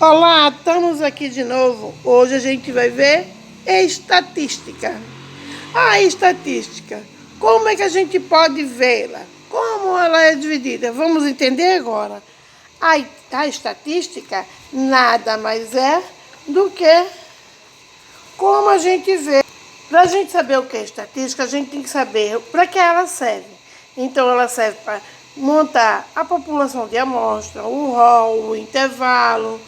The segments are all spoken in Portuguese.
Olá, estamos aqui de novo. Hoje a gente vai ver estatística. A estatística, como é que a gente pode vê-la? Como ela é dividida? Vamos entender agora. A estatística nada mais é do que como a gente vê. Para a gente saber o que é estatística, a gente tem que saber para que ela serve. Então, ela serve para montar a população de amostra, o rol, o intervalo,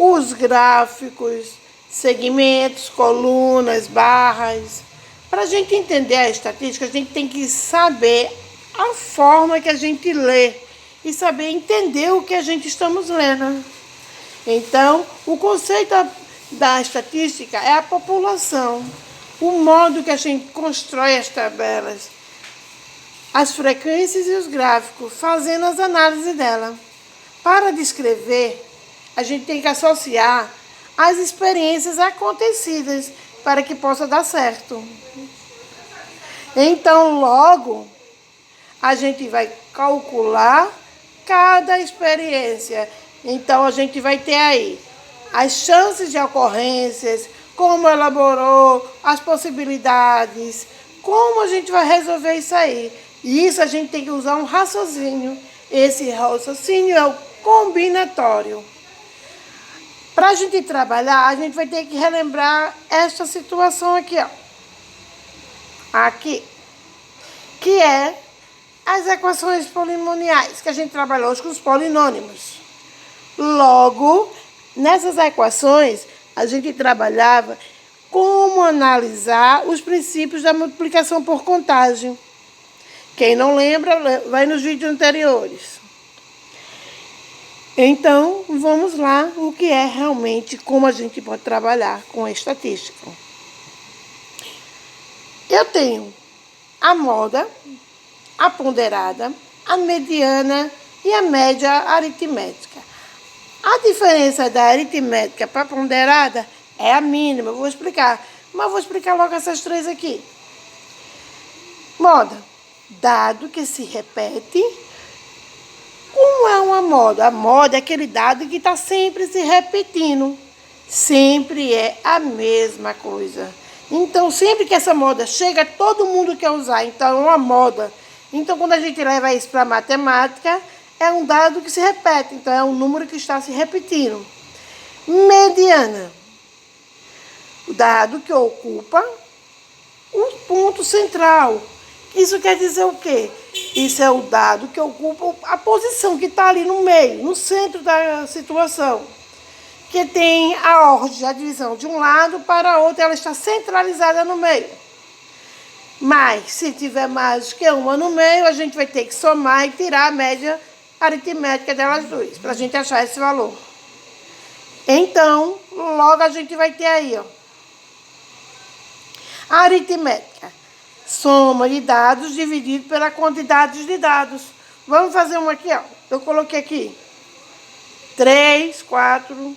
os gráficos, segmentos, colunas, barras. Para a gente entender a estatística, a gente tem que saber a forma que a gente lê e saber entender o que a gente estamos lendo. Então, o conceito da estatística é a população, o modo que a gente constrói as tabelas, as frequências e os gráficos, fazendo as análises dela. Para descrever, a gente tem que associar as experiências acontecidas para que possa dar certo. Então, logo, a gente vai calcular cada experiência. Então, a gente vai ter aí as chances de ocorrências, como elaborou, as possibilidades, como a gente vai resolver isso aí. E isso a gente tem que usar um raciocínio. Esse raciocínio é o combinatório. Para a gente trabalhar, a gente vai ter que relembrar esta situação aqui, ó. Aqui, que é as equações polinomiais, que a gente trabalhou hoje com os polinômios. Logo, nessas equações, a gente trabalhava como analisar os princípios da multiplicação por contagem. Quem não lembra, vai nos vídeos anteriores. Então, vamos lá, o que é realmente como a gente pode trabalhar com a estatística. Eu tenho a moda, a ponderada, a mediana e a média aritmética. A diferença da aritmética para a ponderada é a mínima, eu vou explicar. Mas vou explicar logo essas três aqui. Moda, dado que se repete. Como é uma moda? A moda é aquele dado que está sempre se repetindo. Sempre é a mesma coisa. Então, sempre que essa moda chega, todo mundo quer usar. Então, é uma moda. Então, quando a gente leva isso para a matemática, é um dado que se repete. Então, é um número que está se repetindo. Mediana. O dado que ocupa um ponto central. Isso quer dizer o quê? Isso é o dado que ocupa a posição que está ali no meio, no centro da situação. Que tem a ordem, a divisão de um lado para outro, ela está centralizada no meio. Mas, se tiver mais que uma no meio, a gente vai ter que somar e tirar a média aritmética delas duas, para a gente achar esse valor. Então, logo a gente vai ter aí, ó, a aritmética. Soma de dados dividido pela quantidade de dados. Vamos fazer um aqui, ó. Eu coloquei aqui 3, 4,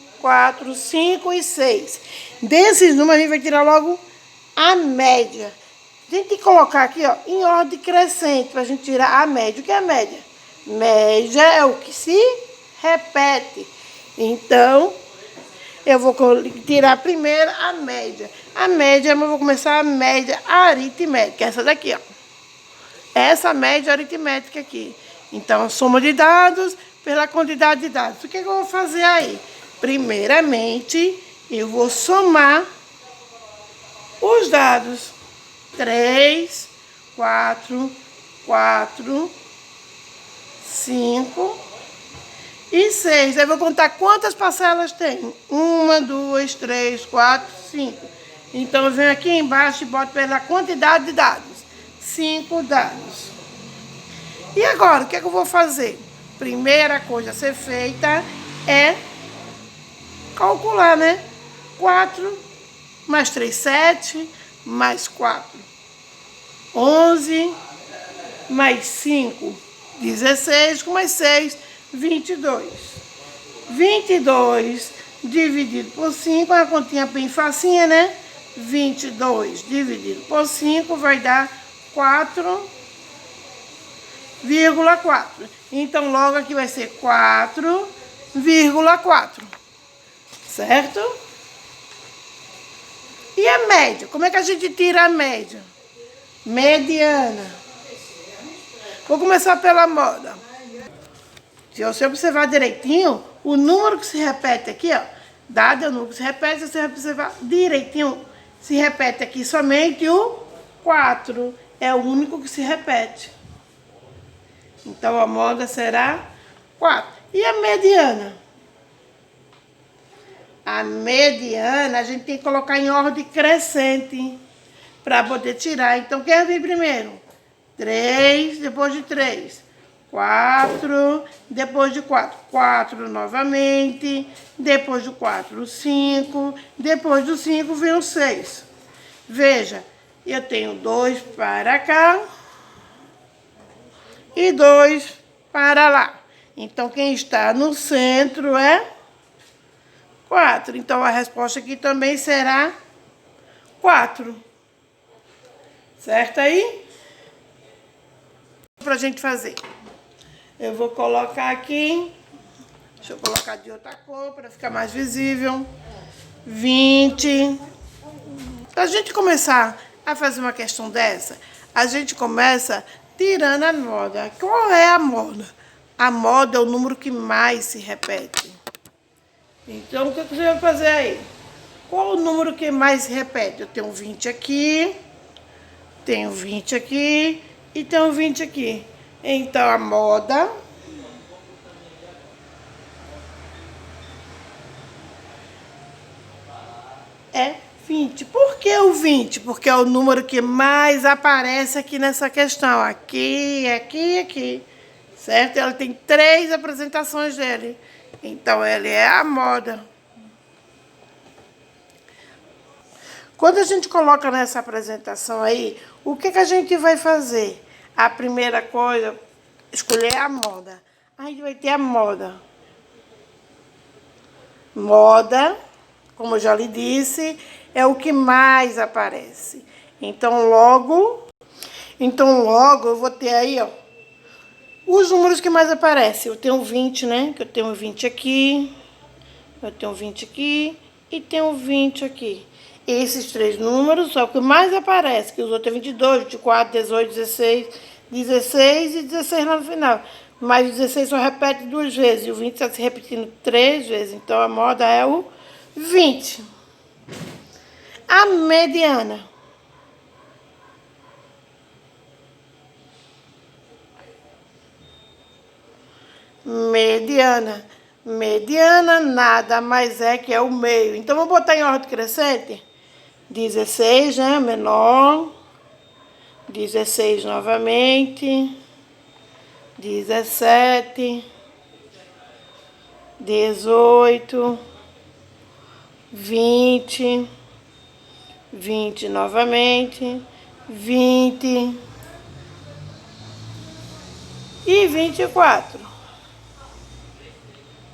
5 e 6. Desses números, a gente vai tirar logo a média. A gente tem que colocar aqui, ó, em ordem crescente, para a gente tirar a média. O que é a média? Média é o que se repete. Então, eu vou tirar primeiro a média. A média, eu vou começar a média aritmética. Essa daqui, ó. Essa média aritmética aqui. Então, soma de dados pela quantidade de dados. O que eu vou fazer aí? Primeiramente, eu vou somar os dados. 3, 4, 5 e 6. Aí eu vou contar quantas parcelas tem. 1, 2, 3, 4, 5. Então, eu venho aqui embaixo e boto pela quantidade de dados. 5 dados. E agora, o que é que eu vou fazer? Primeira coisa a ser feita é calcular, né? 4 mais 3, 7, mais 4, 11, mais 5, 16, com mais 6, 22. 22 dividido por 5, é uma continha bem facinha, né? 22 dividido por 5 vai dar 4,4. Então, logo aqui vai ser 4,4. certo? E a média? Como é que a gente tira a média? Mediana. Vou começar pela moda. Se você observar direitinho, o número que se repete aqui, ó, dado é o número que se repete, se você observar direitinho, se repete aqui somente o 4. É o único que se repete. Então, a moda será 4. E a mediana? A mediana, a gente tem que colocar em ordem crescente para poder tirar. Então, quem vem primeiro? 3, depois de 3. 4, depois de 4. 4 novamente. Depois do 4, 5. Depois do 5 vem o 6. Veja, eu tenho 2 para cá e 2 para lá. Então, quem está no centro é 4. Então, a resposta aqui também será 4. Certo aí? Pra gente fazer. Eu vou colocar aqui. Deixa eu colocar de outra cor para ficar mais visível. 20. Pra gente começar a fazer uma questão dessa, a gente começa tirando a moda. Qual é a moda? A moda é o número que mais se repete. Então, o que você vai fazer aí? Qual o número que mais se repete? Eu tenho 20 aqui, tenho 20 aqui e tenho 20 aqui. Então, a moda é 20. Por que o 20? Porque é o número que mais aparece aqui nessa questão. Aqui, aqui e aqui. Certo? Ela tem 3 apresentações dele. Então, ele é a moda. Quando a gente coloca nessa apresentação aí, o que a gente vai fazer? A primeira coisa, escolher a moda. Aí vai ter a moda. Moda, como eu já lhe disse, é o que mais aparece. Então, logo eu vou ter aí, ó, os números que mais aparecem. Eu tenho 20, né? Que eu tenho 20 aqui, eu tenho 20 aqui e tenho 20 aqui. Esses 3 números são o que mais aparece, que os outros é 22, 24, 18, 16, 16 e 16 lá no final. Mas o 16 só repete 2 vezes e o 20 está se repetindo 3 vezes. Então, a moda é o 20. A mediana. Mediana. Mediana nada mais é que é o meio. Então, vou botar em ordem crescente. 16, né? Menor. 16 novamente. 17. 18. 20. 20 novamente. 20. E 24.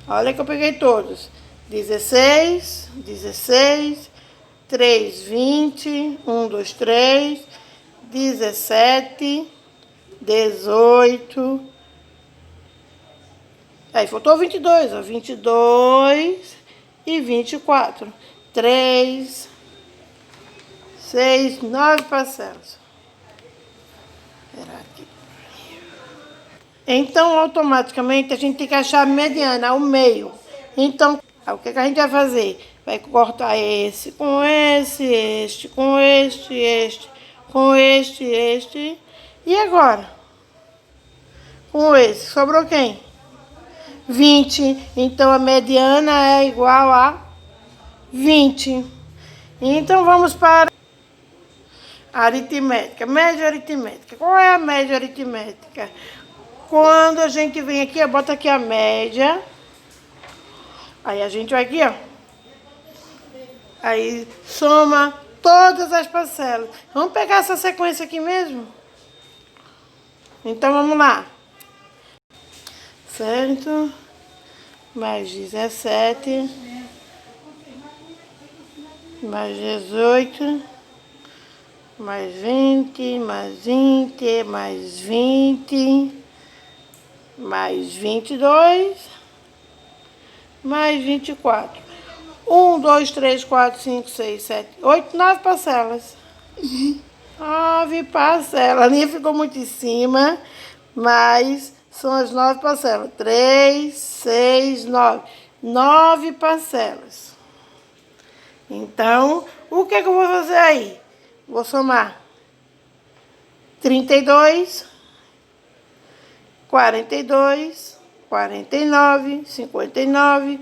Olha que eu peguei todos. 16, 16, 3, 20, 1, 2, 3, 17, 18. Aí faltou 22, ó. 22 e 24. 3, 6, 9 parcelas. Espera aqui. Então, automaticamente, a gente tem que achar a mediana, o meio. Então, o que a gente vai fazer? Vai cortar esse com esse, este com este, este com este, este. E agora? Com esse. Sobrou quem? 20. Então, a mediana é igual a 20. Então, vamos para a aritmética. Média aritmética. Qual é a média aritmética? Quando a gente vem aqui, bota aqui a média. Aí a gente vai aqui, ó. Aí soma todas as parcelas. Vamos pegar essa sequência aqui mesmo? Então vamos lá. Certo? Mais 17. Mais 18. Mais 20. Mais 20. Mais 20. Mais 22, mais 24. 1, 2, 3, 4, 5, 6, 7, 8, 9 parcelas. 9 parcelas. A linha ficou muito em cima, mas são as 9 parcelas. 3, 6, 9. 9 parcelas. Então, o que é que eu vou fazer aí? Vou somar 32, 42, 49, 59,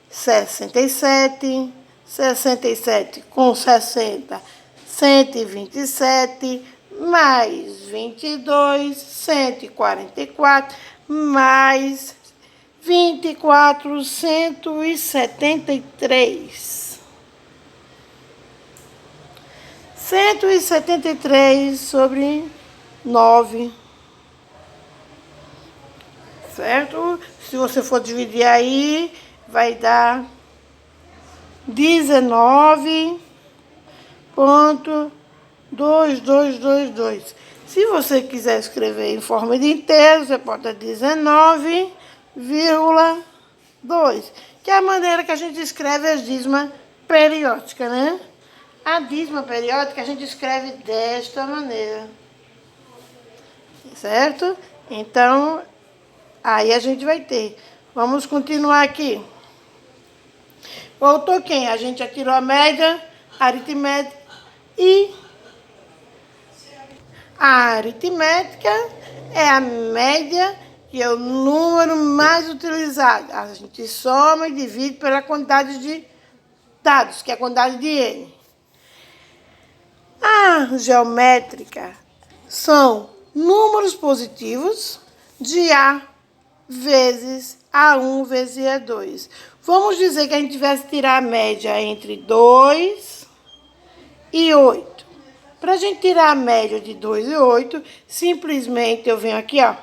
67, 67 com 60, 127, mais 22, 144, mais 24, 173. 173 sobre 9. Certo? Se você for dividir aí, vai dar 19,2222. Se você quiser escrever em forma de inteiro, você bota 19,2, que é a maneira que a gente escreve a dízima periódica, né? A dízima periódica a gente escreve desta maneira, certo? Então, aí a gente vai ter. Vamos continuar aqui. Voltou quem? A gente já tirou a média, a aritmética e a aritmética é a média, que é o número mais utilizado. A gente soma e divide pela quantidade de dados, que é a quantidade de N. A geométrica são números positivos de A vezes A1 vezes A2. Vamos dizer que a gente tivesse que tirar a média entre 2 e 8. Para a gente tirar a média de 2 e 8, simplesmente eu venho aqui, ó,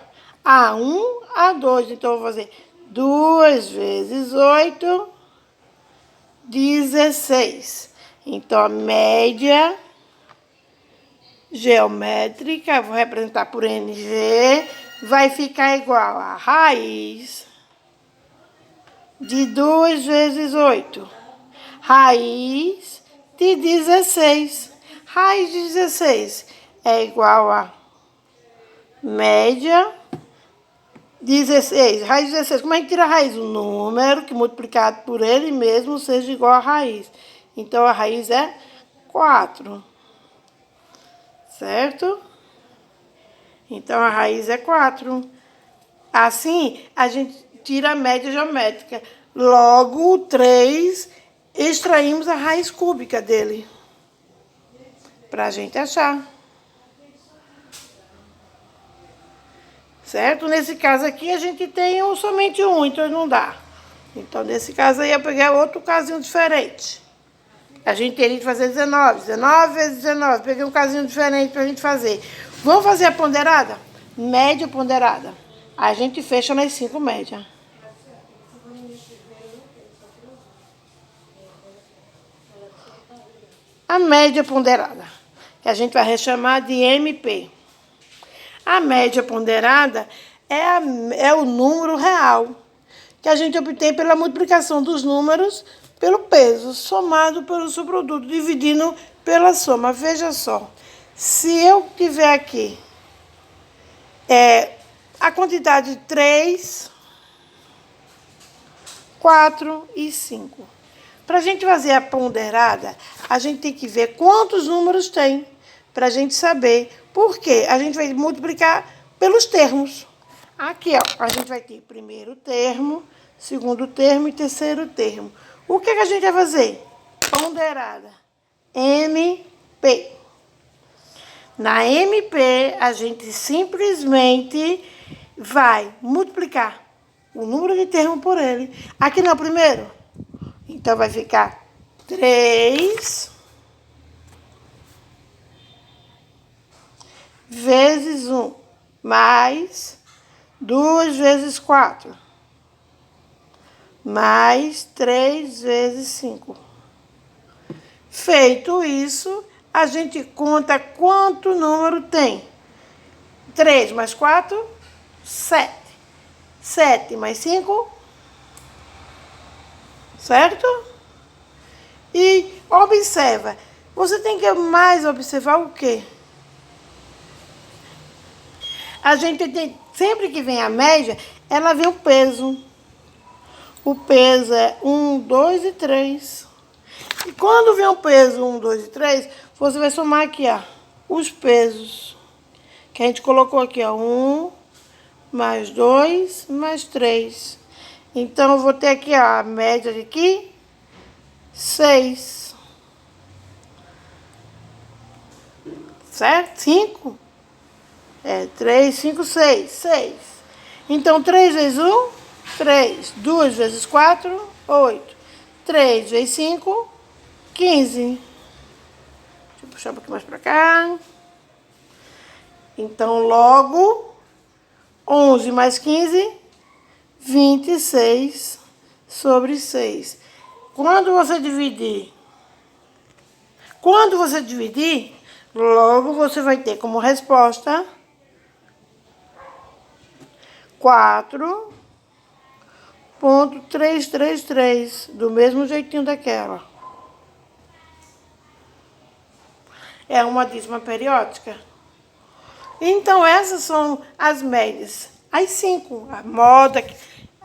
A1, A2. Então, eu vou fazer 2 vezes 8, 16. Então, a média geométrica, vou representar por NG, vai ficar igual a raiz de 2 vezes 8. Raiz de 16. Raiz de 16 é igual a média 16. Raiz de 16. Como é que tira a raiz? O número que multiplicado por ele mesmo seja igual a raiz. Então, a raiz é 4. Certo? Então, a raiz é 4. Assim, a gente tira a média geométrica. Logo, o 3, extraímos a raiz cúbica dele. Para a gente achar. Certo? Nesse caso aqui, a gente tem somente um, então não dá. Então, nesse caso aí, eu peguei outro casinho diferente. A gente teria que fazer 19. 19 vezes 19. Peguei um casinho diferente para a gente fazer. Vamos fazer a ponderada? Média ponderada. A gente fecha nas 5 médias. A média ponderada, que a gente vai chamar de MP. A média ponderada é o número real, que a gente obtém pela multiplicação dos números pelo peso, somado pelo subproduto, dividindo pela soma. Veja só, se eu tiver aqui a quantidade 3, 4 e 5. Para a gente fazer a ponderada, a gente tem que ver quantos números tem, para a gente saber. Por quê? A gente vai multiplicar pelos termos. Aqui, ó, a gente vai ter primeiro termo, segundo termo e terceiro termo. O que a gente vai fazer? Ponderada. MP. Na MP, a gente simplesmente vai multiplicar o número de termo por ele. Aqui não é o primeiro? Então, vai ficar 3 vezes 1, mais 2 vezes 4, mais 3 vezes 5. Feito isso, a gente conta quanto número tem. 3 mais 4, 7. 7 mais 5, certo? E observa. Você tem que mais observar o quê? A gente tem, sempre que vem a média, ela vê o peso. O peso é 1, 2 e 3. E quando vem o peso 1, 2 e 3, você vai somar aqui, ó, os pesos. Que a gente colocou aqui, ó, 1, mais 2, mais 3. Então, eu vou ter aqui, ó, a média de aqui, 6. Certo? 5. 3, 5, 6. 6. Então, 3 vezes 1, 3. 2 vezes 4, 8. 3 vezes 5, 15. Deixa eu puxar um pouquinho mais pra cá. Então, logo, 11 mais 15, 26 sobre 6. Quando você dividir, logo você vai ter como resposta 4,333, do mesmo jeitinho daquela. É uma dízima periódica. Então, essas são as médias. As 5, a moda,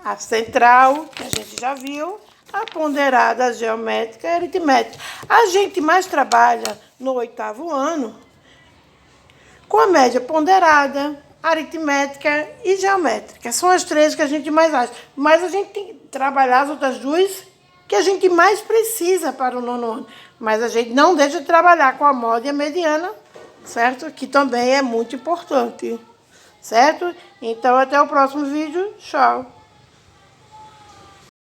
a central, que a gente já viu, a ponderada, a geométrica e a aritmética. A gente mais trabalha no 8º ano com a média ponderada, aritmética e geométrica. São as 3 que a gente mais acha. Mas a gente tem que trabalhar as outras 2 que a gente mais precisa para o 9º ano. Mas a gente não deixa de trabalhar com a moda e a mediana, certo? Que também é muito importante, certo? Então, até o próximo vídeo. Tchau!